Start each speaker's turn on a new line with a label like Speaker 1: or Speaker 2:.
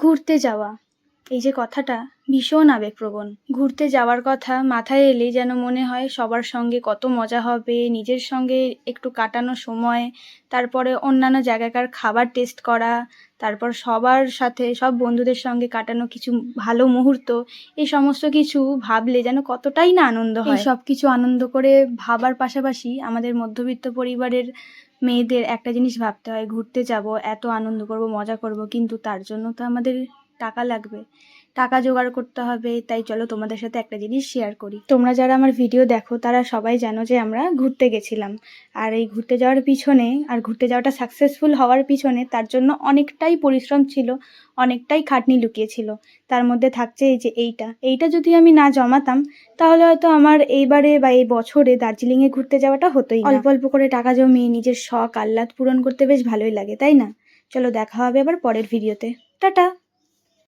Speaker 1: ঘুরতে যাওয়া, এই যে কথাটা ভীষণ আবেগপ্রবণ। ঘুরতে যাওয়ার কথা মাথায় এলেই যেন মনে হয় সবার সঙ্গে কত মজা হবে, নিজের সঙ্গে একটু কাটানো সময়, তারপরে অন্যান্য জায়গাকার খাবার টেস্ট করা, তারপর সবার সাথে সব বন্ধুদের সঙ্গে কাটানো কিছু ভালো মুহূর্ত, এই সমস্ত কিছু ভাবলে যেন কতটাই না আনন্দ হয়। এই সব কিছু আনন্দ করে ভাবার পাশাপাশি আমাদের মধ্যবিত্ত পরিবারের মেয়েদের একটা জিনিস ভাবতে হয়, ঘুরতে যাব, এত আনন্দ করব, মজা করব, কিন্তু তার জন্য তো আমাদের টাকা লাগবে, টাকা জোগাড় করতে হবে। তাই চলো তোমাদের সাথে একটা জিনিস শেয়ার করি। তোমরা যারা আমার ভিডিও দেখো তারা সবাই জানো যে আমরা ঘুরতে গেছিলাম, আর এই ঘুরতে যাওয়ার পিছনে আর ঘুরতে যাওয়াটা সাকসেসফুল হওয়ার পিছনে তার জন্য অনেকটাই পরিশ্রম ছিল, অনেকটাই খাটনি লুকিয়েছিল। তার মধ্যে থাকছে এই যে এইটা যদি আমি না জমাতাম তাহলে হয়তো আমার এইবারে বা এই বছরে দার্জিলিংয়ে ঘুরতে যাওয়াটা হতোই না। অল্প অল্প করে টাকা জমিয়ে নিজের শখ আহ্লাদ পূরণ করতে বেশ ভালোই লাগে, তাই না? চলো দেখা হবে আবার পরের ভিডিওতে। টাটা।